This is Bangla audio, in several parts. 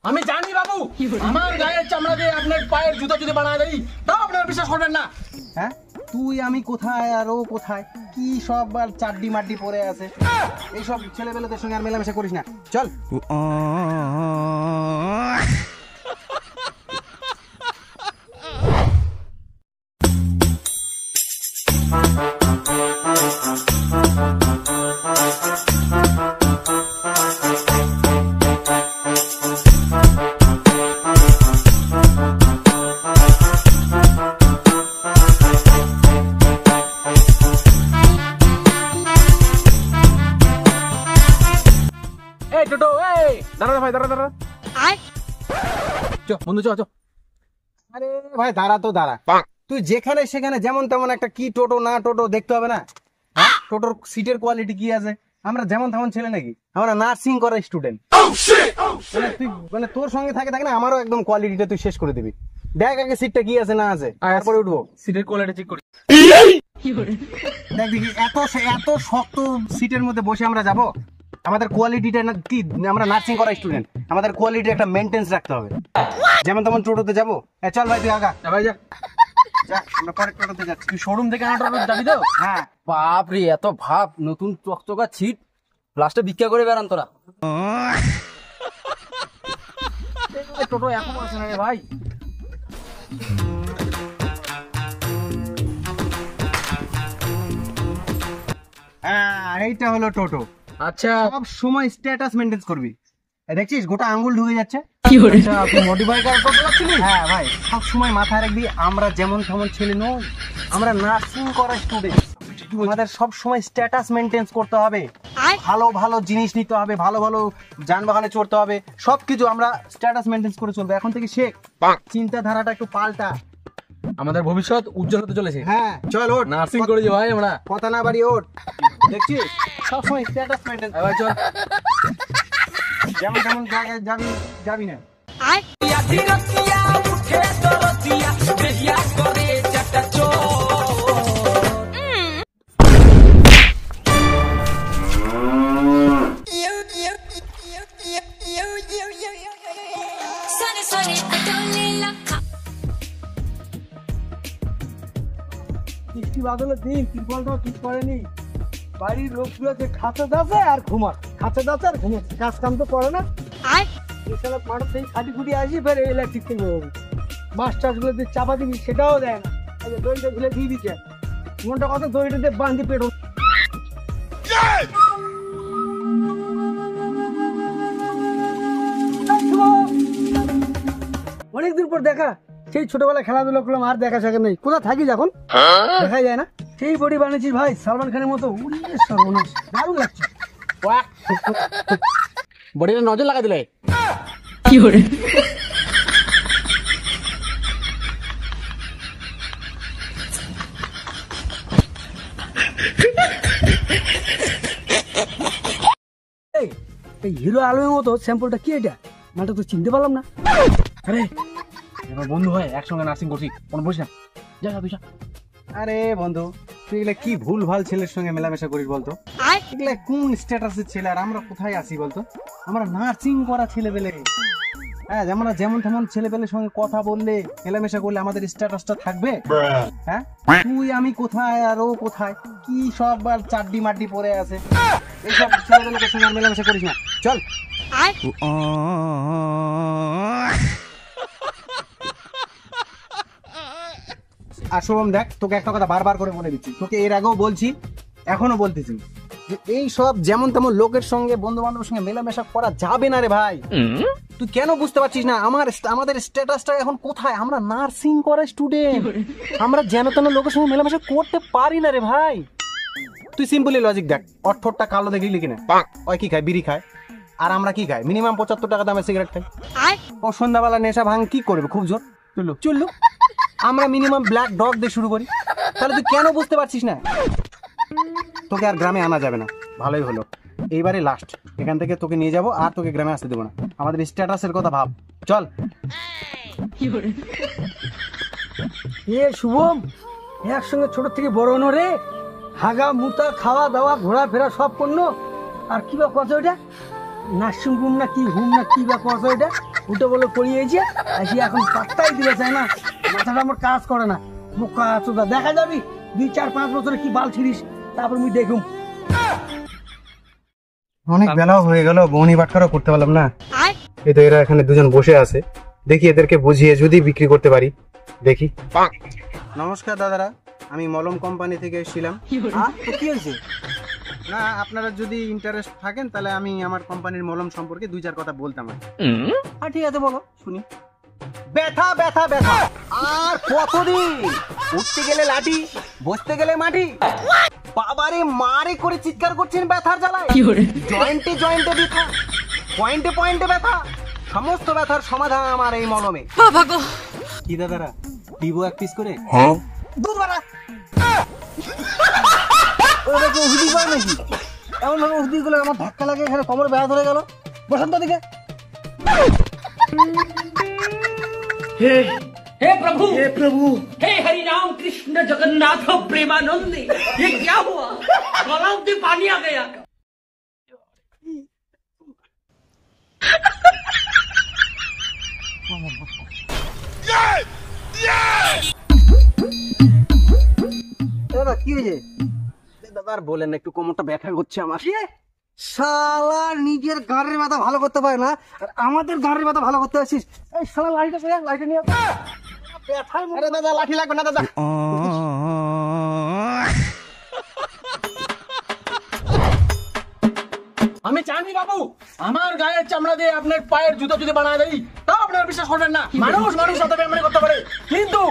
আমি জানি বাবু, আমার গায়ের চামড়া দিয়ে আপনার পায়ের জুতা যদি বানায় দেই তাও আপনারা বিশ্বাস করবেন না। হ্যাঁ, তুই আমি কোথায় আর ও কোথায়, কি সব আর চাড্ডি মাড্ডি পরে আছে, এইসব ছেলেবেলেদের সঙ্গে আর মেলামেশা করিস না, চল। টোটো, এই দাঁড়া ভাই, দাঁড়া দাঁড়া, চ বন্ধু, চ চ। আরে ভাই দাঁড়া তো দাঁড়া, তুই যেখানে সেখানে যেমন তেমন একটা কি টোটো না টোটো দেখতে হবে না? হ্যাঁ, টোটোর সিটের কোয়ালিটি কি আছে? আমরা যেমন তেমন ছেলে নাকি? আমরা নার্সিং করা স্টুডেন্ট। তুই মানে তোর সঙ্গে থাকে থাকে না, আমারও একদম কোয়ালিটিটা তুই শেষ করে দিবি। দেখ আগে সিটটা কি আছে না আছে, তারপরে উঠবো। সিটের কোয়ালিটি চেক করি। দেখ দেখি, এত এত শক্ত সিটের মধ্যে বসে আমরা যাব? আমাদের কোয়ালিটিটা না কি, আমরা নার্সিং করা স্টুডেন্ট, আমাদের কোয়ালিটি একটা মেনটেন্স রাখতে হবে। যেমন তেমন টোটোতে যাবো? চল ভাই তুই আগা, ভাই যা, আমরা পরের টোটোতে যাচ্ছি। তুই শোরুম থেকে আনা টোটো যাবি তো? হ্যাঁ। বাপ রে, এত ভাব, নতুন চকচকা ছিট, লাস্টে ভিক্ষা করে বেড়ান তোরা। টোটো এখন আছে না রে ভাই। এইটা হলো টোটো। আচ্ছা, সব সময় স্ট্যাটাস মেনটেন করবি। দেখছিস গোটা আঙ্গুল ঢুকে যাচ্ছে। আচ্ছা, আপনি মডিফাই করার টোটো যাচ্ছিলেন? হ্যাঁ ভাই, সব সময় মাথায় রাখবি আমরা যেমন তেমন ছেলে নই, আমরা নার্সিং করা স্টুডেন্ট। আমাদের সব সময় স্ট্যাটাস মেনটেন করতে হবে, ভালো ভালো জিনিস নিতে হবে, ভালো ভালো যানবাহনে চড়তে হবে, সবকিছু আমরা স্ট্যাটাস মেনটেন করে চলবে। এখন থেকে শেখ, চিন্তাধারাটা একটু পাল্টা। আমাদের ভবিষ্যৎ উজ্জ্বল হতে চলেছে। হ্যাঁ চল, ওঠ, নার্সিং করেছি ভাই আমরা। কথা না বাড়ি ওঠ। দেখছিস সবসময় স্ট্যাটাস মেনটেন। এবার চল, যেমন তেমন জায়গায় যাবি না। বৃষ্টি বাদলের দিন ত্রিপলটা ঠিক করেনি, বাড়ির লোকগুলো যে খাঁচা দাসে আর ঘুমায়, খাঁচা দাসে আর ঘুমাচ্ছে, কাজ কাম তো করে না। মাঠের থেকে খাটি খুটি আসি, ফের ইলেকট্রিক থেকে বেরোবি, মাছ টাছগুলো দিয়ে চাপা দিবি সেটাও দেয় না। দড়িটা ঝুলে দিয়ে দিচ্ছে, মনটা কত দড়িটা দিয়ে বাঁধি পেট। অনেকদিন পর দেখা, সেই ছোটবেলায় খেলাধুলা করলাম, আর দেখা সাক্ষাৎ নেই। কোথা থাকিস এখন? দেখা যায় না। সেই বডি বানিয়েছিস ভাই সালমান খানের মতো, উড়িয়ে সর্বনাশ, দারুণ লাগছে। বডিটা নজর লাগা দিলে। কি করে এই হিরো আলমের মতো স্যাম্পলটা কি? এটা মালটা তো চিনতে পারলাম না। আরে এবার বন্ধু ভাই একসঙ্গে নার্সিং করছি, কোনো বলিস না, যা যা তুই যা। আরে বন্ধু, তুই এগুলা কি ভুল ভাল ছেলের সঙ্গে মেলামেশা করিস বলতো? এগুলা কোন স্ট্যাটাসের ছেলে, আর আমরা কোথায় আছি বলতো? আমরা নার্সিং করা ছেলে পেলে। হ্যাঁ, আমরা যেমন তেমন ছেলে পেলের সঙ্গে কথা বললে, মেলামেশা করলে আমাদের স্ট্যাটাসটা থাকবে? হ্যাঁ, তুই আমি কোথায় আর ও কোথায়, কি সব আর চাড্ডি মাড্ডি পরে আছে, এইসব ছেলে পেলের সঙ্গে মেলামেশা করিস না, চল। আর শুভম দেখ, তোকে একটা কথা বারবার করে বলে দিচ্ছি, তোকে এর আগেও বলছি, এখনো বলতেছি, যে এই সব যেমন তেমন লোকের সঙ্গে, বন্ধু বান্ধবের সঙ্গে মেলামেশা করা যাবে না রে ভাই। তুই কেন বুঝতে পারছিস না আমাদের স্ট্যাটাসটা এখন কোথায়? আমরা নার্সিং করা স্টুডেন্ট, আমরা যেন তেন লোকের সঙ্গে মেলামেশা করতে পারি না রে ভাই। তুই সিম্পলি লজিক দেখ, অঠোরটা কালো দেখলি কিনা, ওই কি খায়? বিড়ি খায়। আর আমরা কি খাই? মিনিমাম 75 টাকা দামের সিগারেট খাই। ও সন্ধ্যাবেলা নেশা ভাঙ কি করবে? খুব জোর চুল্লু। আমরা মিনিমাম ব্ল্যাক ডগ দিয়ে শুরু করি। তাহলে তুই কেন বুঝতে পারছিস না? তোকে আর গ্রামে আনা যাবে না, ভালোই হলো, এইবারে লাস্ট। এখান থেকে তোকে নিয়ে যাবো, আর তোকে গ্রামে আসতে দেবো না। আমাদের স্ট্যাটাসের কথা ভাব, চল। এ শুভম, একসঙ্গে ছোট থেকে বড় হনো রে, হাগা মুতা, খাওয়া দাওয়া, ঘোরাফেরা সব করলো। আর কি বা কথা ওইটা, নার্সিং হোম না কি হোম না কি বা কথা ওইটা? উঠে বলে করিয়েছে আসি এখন পাত্তাই দিলে চাই না, মাথাটা আমার কাজ করে না। বোকা চোদা, দেখা যাবি 2-4-5 বছরে কি বাল ছিড়িস, তারপর আমি দেখুম। অনেক বেলাও হয়ে গেল, বউনি বাটখারাও করতে পারলাম না। এই তো এরা এখানে দুজন বসে আছে, দেখি এদেরকে বুঝিয়ে যদি বিক্রি করতে পারি, দেখি। নমস্কার দাদারা, আমি মলম কোম্পানি থেকে এসেছিলাম। তো কি হয়েছে? না, আপনারা যদি ইন্টারেস্ট থাকেন তাহলে আমি আমার কোম্পানির মলম সম্পর্কে 2-4 কথা বলতাম। হ্যাঁ ঠিক আছে, বলো শুনি। ব্যথা ব্যথা ব্যথা আর কতদিন? উঠতে গেলে লাঠি, বসতে গেলে মাটি, বাবারে মারে করে চিৎকার করছেন ব্যথার জ্বালায়। জয়েন্টে জয়েন্টে ব্যথা, পয়েন্টে পয়েন্টে ব্যথা, সমস্ত ব্যথার সমাধান আমার এই মলমে। কি দাদারা, দিব 1 পিস করে? দুধ বাড়া ওরা কি ওষুধই পায় নাকি? এমন ভাবে ওষুধ গুলো আমার ধাক্কা লাগে, এখানে কোমরে ব্যথা ধরে গেল। বসন্ত দিকে हे प्रभु हे हरि राम कृष्ण जगन्नाथ प्रेमानंद, ये क्या हुआ? गलाव में पानी आ गया। দাদা কি হয়েছে? দাদা আর বলেন না, একটু কোমরটা ব্যথা করছে আমার। শালা নিজের গাড়ির ব্যথা ভালো করতে পারে না, আর আমাদের গাড়ির ব্যথা ভালো করতে আসিস। এই শালা লাইটটা করে, লাইটটা নিয়ে ব্যথায় আরে দাদা লাঠি লাগবে না দাদা। আমি জানি বাবু, আমার গায়ের চামড়া দিয়ে আপনার পায়ের জুতো যদি বানায় দেই তাও আপনারা বিশ্বাস করবেন না। মানুষ মানুষ সাথে বেমানি করতে পারে, কিন্তু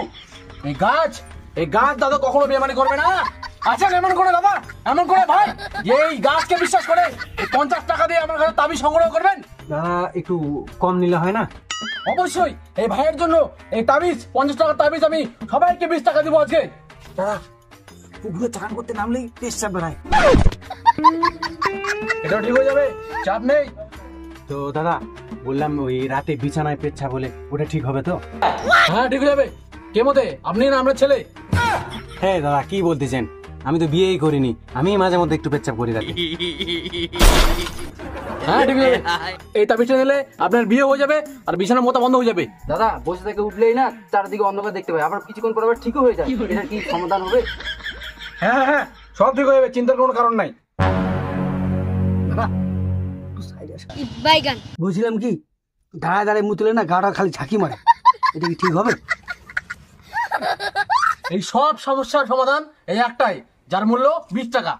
এই গাছ দাদা কখনো বেমানি করবে না। আচ্ছা এমন করে দাদা, এমন করে ভাই যে এই গাছকে বিশ্বাস করে 50 টাকা দিয়ে আমার কাছে তাবিজ সংগ্রহ করবেন। দাদা একটু কম নিলে হয় না? অবশ্যই এই ভাইয়ের জন্য এই তাবিজ 50 টাকার তাবিজ আমি সবাইকে 20 টাকা দিব আজকে। দাদা পুকুরে চান করতে নামলেই পেশাব বেড়ায়। এটাও ঠিক হয়ে যাবে, চাপ নেই। তো দাদা বললাম ওই রাতে বিছানায় পেচ্ছা বলে, ওটা ঠিক হবে তো? হ্যাঁ ঠিক হয়ে যাবে। কে মতে, আপনি না আমরা ছেলে? হ্যাঁ দাদা কি বলতেছেন, আমি তো বিয়েই করিনি, আমি মাঝে মধ্যে একটু পেচ্ছাপ করি রাতে। হ্যাঁ ঠিক হয়ে যাবে। এই তাবিজটা নিলে আপনার বিয়ে হয়ে যাবে আর বিছানা মোতা বন্ধ হয়ে যাবে। দাদা বসে থেকে উঠলেই না চারিদিকে অন্ধকার দেখতে পাই, আবার কিছুক্ষণ পর আবার ঠিকও হয়ে যায়। এটা কি সমাধান হবে? হ্যাঁ হ্যাঁ সব ঠিক হয়ে যাবে, চিন্তার কোনো কারণ নাই। বুঝলাম কি, দাঁড়ায় দাঁড়ায় মুতলে না গাটা খালি ঝাঁকি মারে, এটা কি ঠিক হবে? এই সব সমস্যার সমাধান এই একটাই, যার মূল্য 20 টাকা।